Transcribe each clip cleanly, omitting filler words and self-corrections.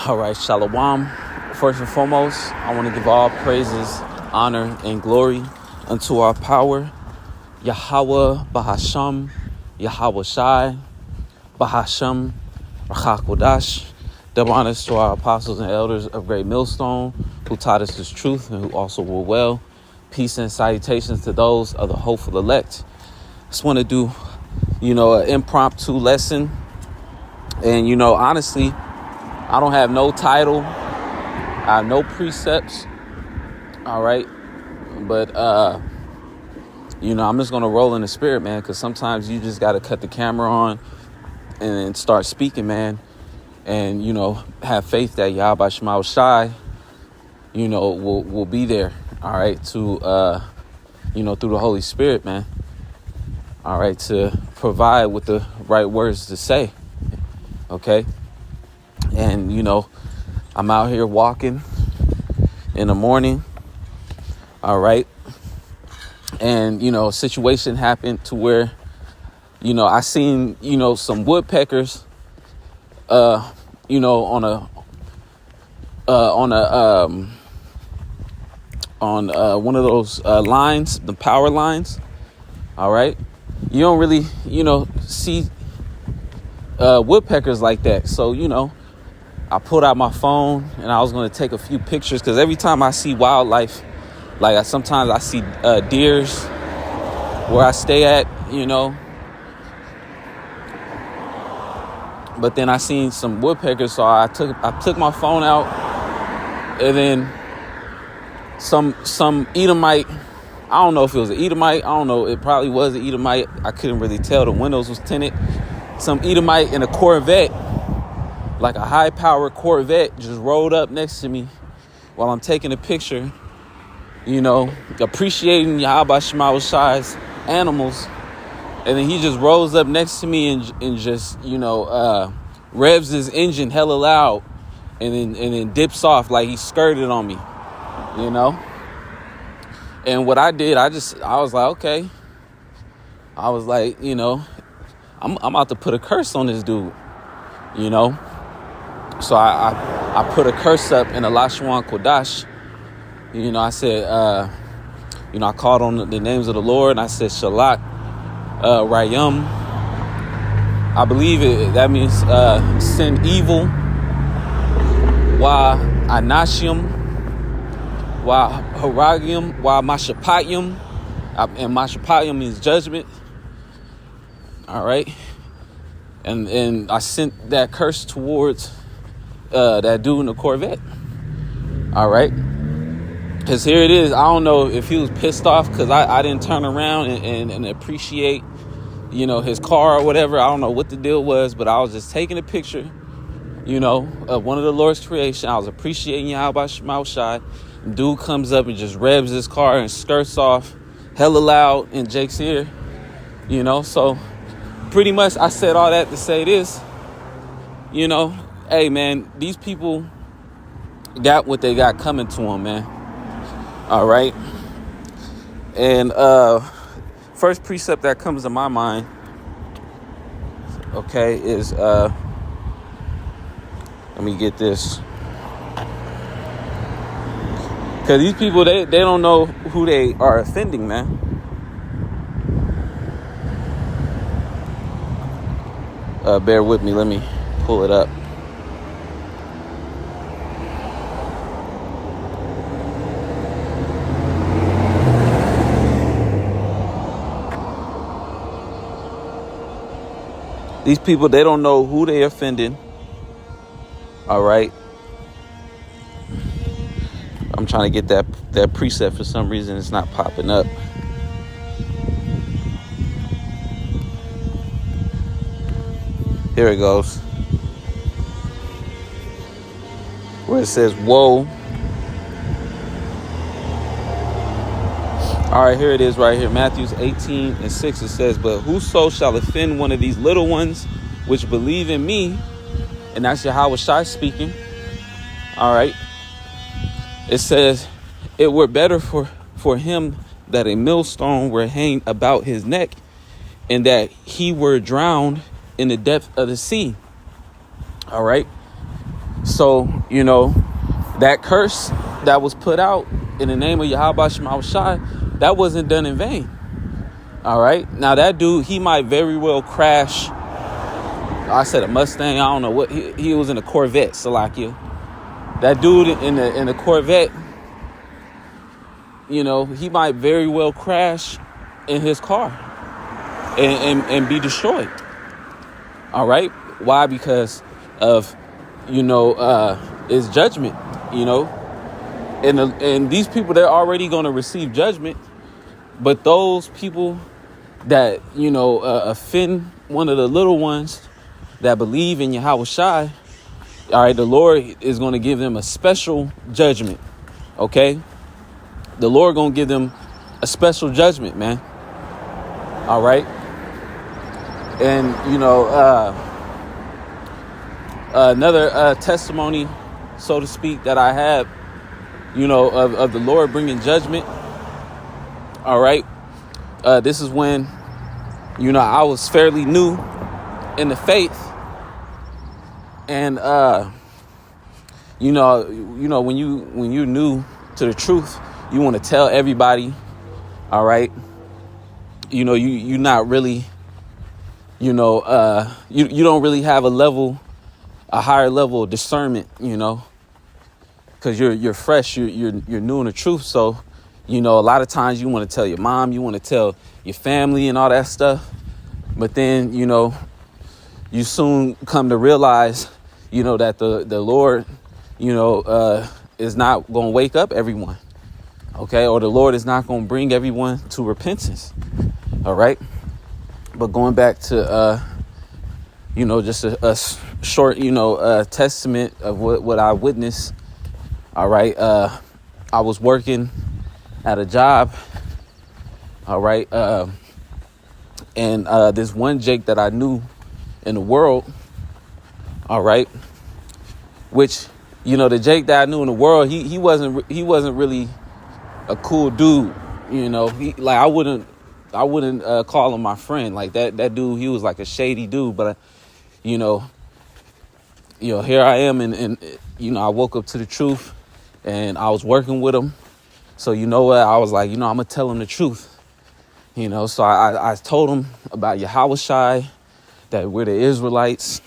All right, Shalom. First and foremost, I want to give all praises, honor, and glory unto our power, Yahweh Bahasham, Yahweh Shai, Bahasham, Rachakodash. Double honors to our apostles and elders of Great Millstone who taught us this truth and who also will well. Peace and salutations to those of the hopeful elect. Just want to do, an impromptu lesson. And, honestly, I don't have no title. I have no precepts. All right. But, I'm just going to roll in the spirit, man, because sometimes you just got to cut the camera on and start speaking, man. And, have faith that Yahweh Shema Shai, will be there. All right. To, through the Holy Spirit, man. All right. To provide with the right words to say. Okay. And, I'm out here walking in the morning. All right. And, a situation happened to where, I seen, some woodpeckers, on one of those lines, the power lines. All right. You don't really, see woodpeckers like that. So, I pulled out my phone and I was going to take a few pictures because every time I see wildlife, sometimes I see deers where I stay at, but then I seen some woodpeckers. So I took my phone out, and then some Edomite, I don't know if it was an Edomite. I don't know. It probably was an Edomite. I couldn't really tell. The windows was tinted. Some Edomite in a Corvette, like a high-powered Corvette, just rolled up next to me while I'm taking a picture, appreciating Yahweh Shema Shai's animals. And then he just rolls up next to me and just, revs his engine hella loud and then dips off like he skirted on me, And what I did, I was like, okay. I was like, I'm about to put a curse on this dude, So I put a curse up in the Lashawan Kodash. I said, I called on the names of the Lord, and I said, Shalat, Rayam. I believe that means send evil. Wa Anashim. Wa Haragium. Wa Mashapayim. And Mashapayim means judgment. All right. And I sent that curse towards that dude in the Corvette. All right. Because here it is. I don't know if he was pissed off because I didn't turn around and appreciate, his car or whatever. I don't know what the deal was, but I was just taking a picture, of one of the Lord's creation. I was appreciating Yahweh Shema Shai. Dude comes up and just revs his car and skirts off hella loud in Jake's ear, So pretty much I said all that to say this, hey, man, these people got what they got coming to them, man. All right. And first precept that comes to my mind, okay, is let me get this. Because these people, they don't know who they are offending, man. Bear with me. Let me pull it up. These people, they don't know who they offending. All right. I'm trying to get that precept for some reason. It's not popping up. Here it goes. Where it says, woe. All right, here it is right here. Matthew 18:6. It says, but whoso shall offend one of these little ones which believe in me, and that's Yahweh Shai speaking. All right. It says, it were better for him that a millstone were hanged about his neck, and that he were drowned in the depth of the sea. All right. So, that curse that was put out in the name of Yahweh Shema Shai, that wasn't done in vain. All right. Now that dude, he might very well crash. I said a Mustang. I don't know what he was in a Corvette, Salakia. That dude in the Corvette, he might very well crash in his car and be destroyed. All right. Why? Because of, it's judgment, and these people, they're already going to receive judgment. But those people that, offend one of the little ones that believe in Yahweh Shai, all right, the Lord is going to give them a special judgment. Okay. The Lord going to give them a special judgment, man. All right. And, another testimony, so to speak, that I have, of the Lord bringing judgment. All right. This is when, I was fairly new in the faith. And, when you're new to the truth, you want to tell everybody. All right. You're not really, you don't really have a higher level of discernment, because you're fresh, you're new in the truth. So, a lot of times you want to tell your mom, you want to tell your family and all that stuff. But then, you soon come to realize, that the Lord, is not going to wake up everyone. Okay. Or the Lord is not going to bring everyone to repentance. All right. But going back to, just a short, testament of what I witnessed. All right. I was working at a job. All right. And this one Jake that I knew in the world. All right. Which, the Jake that I knew in the world, he wasn't really a cool dude. I wouldn't call him my friend. Like that dude, he was like a shady dude. But, here I am. And I woke up to the truth and I was working with him. So, I was like, I'm going to tell him the truth. So I told him about Yahweh Shai, that we're the Israelites,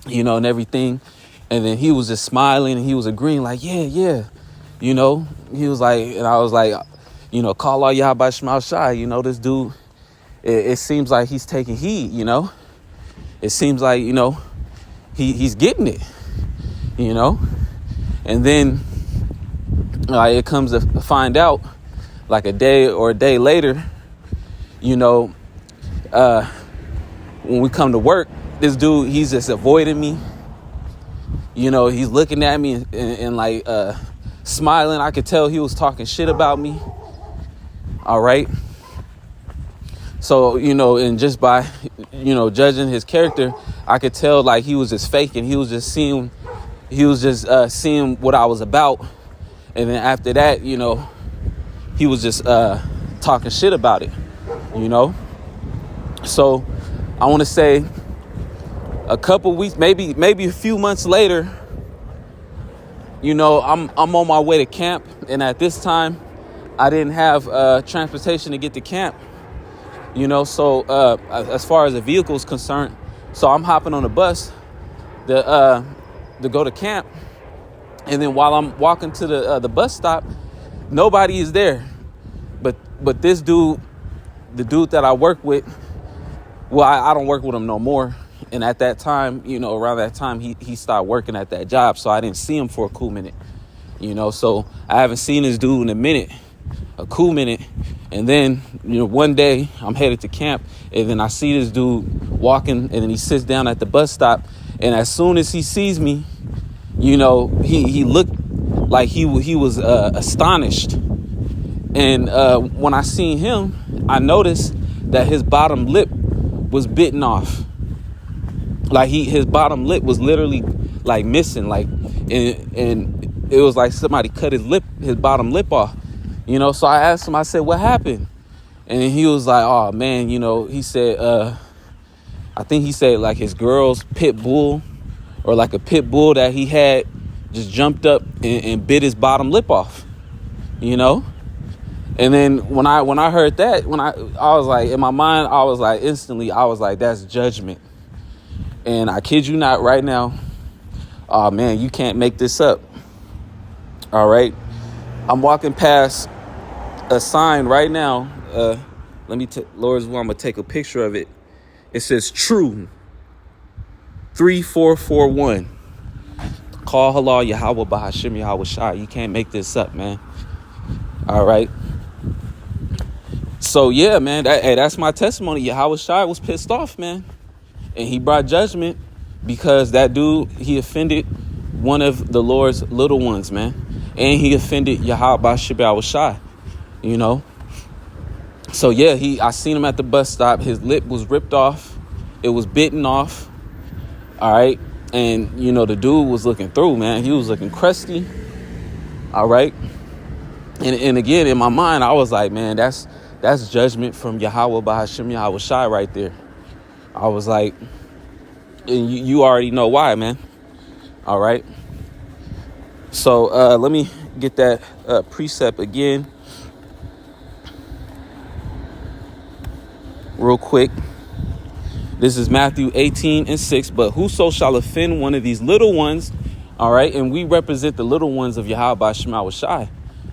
and everything. And then he was just smiling and he was agreeing like, yeah. He was like, and I was like, call all Yahweh Shema Shai. This dude, it seems like he's taking heed, It seems like, he's getting it, And then it comes to find out like a day later, when we come to work, this dude, he's just avoiding me. He's looking at me and like smiling. I could tell he was talking shit about me. All right. So, and just by, judging his character, I could tell like he was just faking. He was just seeing what I was about. And then after that, he was just talking shit about it, So I want to say a couple weeks, maybe a few months later, I'm on my way to camp. And at this time, I didn't have transportation to get to camp, So as far as the vehicle is concerned, so I'm hopping on a bus to go to camp. And then while I'm walking to the bus stop, nobody is there. But this dude, the dude that I work with, well, I don't work with him no more. And at that time, around that time, he started working at that job. So I didn't see him for a cool minute, So I haven't seen this dude in a cool minute. And then, one day I'm headed to camp and then I see this dude walking and then he sits down at the bus stop. And as soon as he sees me, he looked like he was astonished. And when I seen him, I noticed that his bottom lip was bitten off. Like his bottom lip was literally like missing, like, and it was like somebody cut his bottom lip off, So I asked him, I said, what happened? And he was like, oh man, he said, I think he said like his girl's pit bull or like a pit bull that he had just jumped up and bit his bottom lip off, you know? And then when I heard that, I was like, in my mind, I was like, instantly, I was like, that's judgment. And I kid you not, right now, oh man, you can't make this up. All right. I'm walking past a sign right now. Lord's will, I'm going to take a picture of it. It says True 3441. Call halal Yahweh Bahashim Yahweh Shai. You can't make this up, man. All right. So yeah, man, that's my testimony. Yahweh Shai was pissed off, man. And he brought judgment because that dude, he offended one of the Lord's little ones, man. And he offended Yahweh Bahashim Yahweh Shai, you know. So yeah, I seen him at the bus stop. His lip was ripped off. It was bitten off. All right. And, you know, the dude was looking through, man. He was looking crusty. All right. And again, in my mind, I was like, man, that's judgment from Yahweh Bahashim Yahweh Shai right there. I was like, and you already know why, man. All right. So let me get that precept again real quick. This is Matthew 18:6. But whoso shall offend one of these little ones, all right, and we represent the little ones of Yahweh Bahashim Yahweh Shai.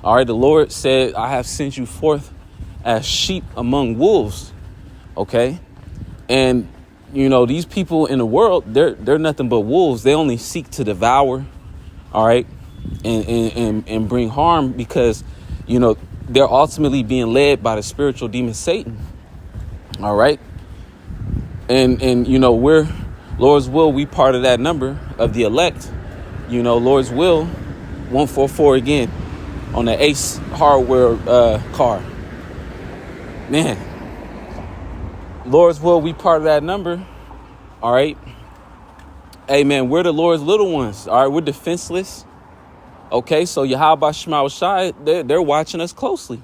All right, the Lord said, I have sent you forth as sheep among wolves. Okay. And, you know, these people in the world, they're nothing but wolves. They only seek to devour. All right. And bring harm because, you know, they're ultimately being led by the spiritual demon Satan. All right. And you know, we're Lord's will, we part of that number of the elect. You know, Lord's will 144 again on the Ace Hardware car. Man, Lord's will, we part of that number. All right. Hey, man, we're the Lord's little ones. All right. We're defenseless. OK, so Yahweh Bahashim Yahweh Shai, they're watching us closely.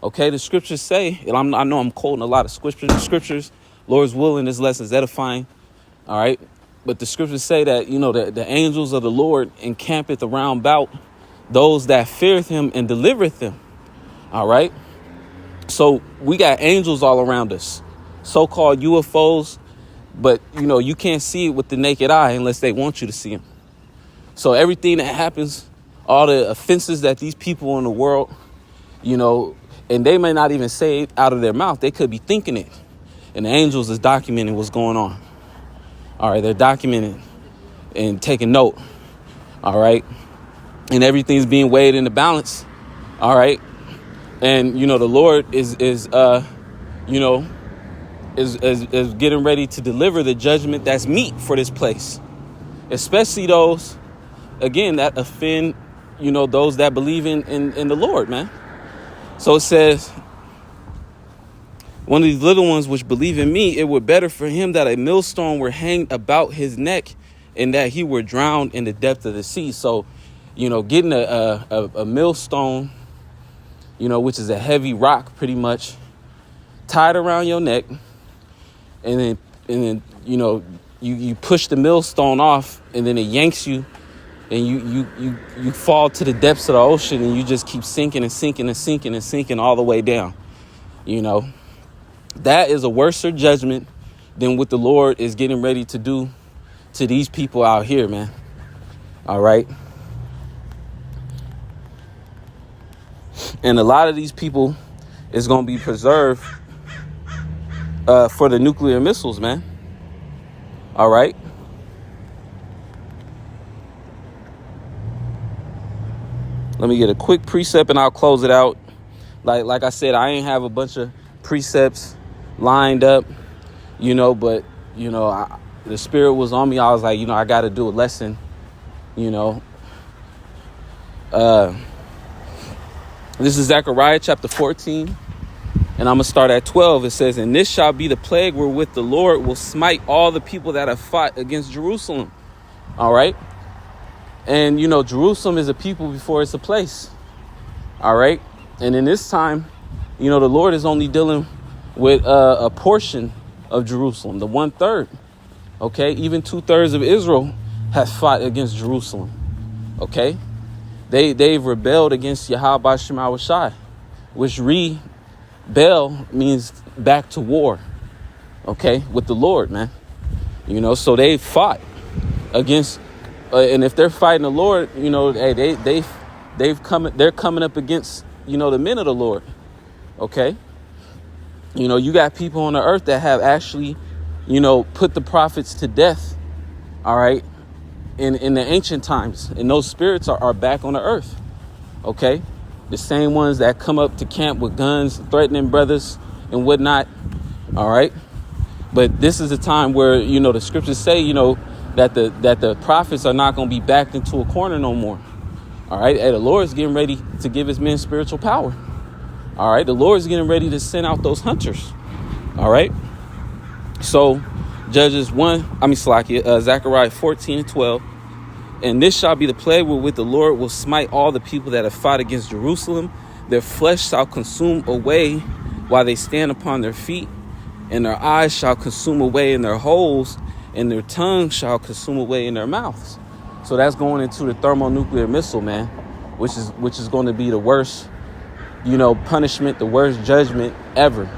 OK, the scriptures say, and I know I'm quoting a lot of scriptures. Lord's will in this lesson is edifying. All right. But the scriptures say that, you know, the angels of the Lord encampeth around about those that feareth him and delivereth them. All right. So we got angels all around us, so-called UFOs. But, you know, you can't see it with the naked eye unless they want you to see them. So everything that happens, all the offenses that these people in the world, you know, and they may not even say it out of their mouth. They could be thinking it. And the angels is documenting what's going on. All right. They're documenting and taking note. All right. And everything's being weighed in the balance. All right. And, you know, the Lord is getting ready to deliver the judgment that's meet for this place, especially those, again, that offend, you know, those that believe in the Lord, man. So it says, one of these little ones which believe in me, it were better for him that a millstone were hanged about his neck and that he were drowned in the depth of the sea. So, you know, getting a millstone, you know, which is a heavy rock pretty much tied around your neck. And then, you know, you push the millstone off and then it yanks you and you fall to the depths of the ocean and you just keep sinking and sinking and sinking and sinking all the way down. You know, that is a worse judgment than what the Lord is getting ready to do to these people out here, man. All right. And a lot of these people is going to be preserved for the nuclear missiles, man. All right. Let me get a quick precept and I'll close it out. Like I said, I ain't have a bunch of precepts lined up, you know, but, you know, the spirit was on me. I was like, you know, I got to do a lesson, you know. This is Zechariah chapter 14. And I'm going to start at 12. It says, and this shall be the plague wherewith the Lord will smite all the people that have fought against Jerusalem. All right. And, you know, Jerusalem is a people before it's a place. All right. And in this time, you know, the Lord is only dealing with a portion of Jerusalem, the 1/3. OK, even 2/3 of Israel has fought against Jerusalem. Okay? They've rebelled against Yahweh Shema Shai, which rebel means back to war. Okay? With the Lord, man. You know, so they fought against, and if they're fighting the Lord, you know, hey, they're coming up against, you know, the men of the Lord. Okay? You know, you got people on the earth that have actually, you know, put the prophets to death. All right. In the ancient times, and those spirits are back on the earth. Okay. The same ones that come up to camp with guns, threatening brothers and whatnot. All right. But this is a time where, you know, the scriptures say, you know, that the prophets are not going to be backed into a corner no more. All right. And the Lord is getting ready to give his men spiritual power. All right. The Lord is getting ready to send out those hunters. All right. So Zechariah 14:12. And this shall be the plague wherewith the Lord will smite all the people that have fought against Jerusalem. Their flesh shall consume away while they stand upon their feet, and their eyes shall consume away in their holes, and their tongue shall consume away in their mouths. So that's going into the thermonuclear missile, man, which is going to be the worst, you know, punishment, the worst judgment ever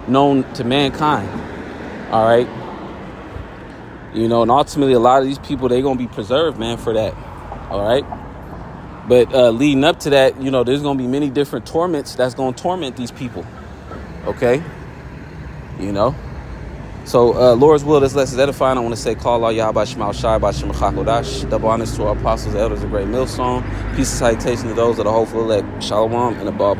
known to mankind. All right. You know, and ultimately a lot of these people, they're going to be preserved, man, for that. All right. But leading up to that, you know, there's going to be many different torments that's going to torment these people. Okay. You know. So Lord's will, this lesson is edifying. I want to say, call Allah Yahweh Shema Shai B'Shem Chakodash. Double honors to our apostles, elders, and great millstone. Peace and salutation to those that are hopeful elect. Shalom and above.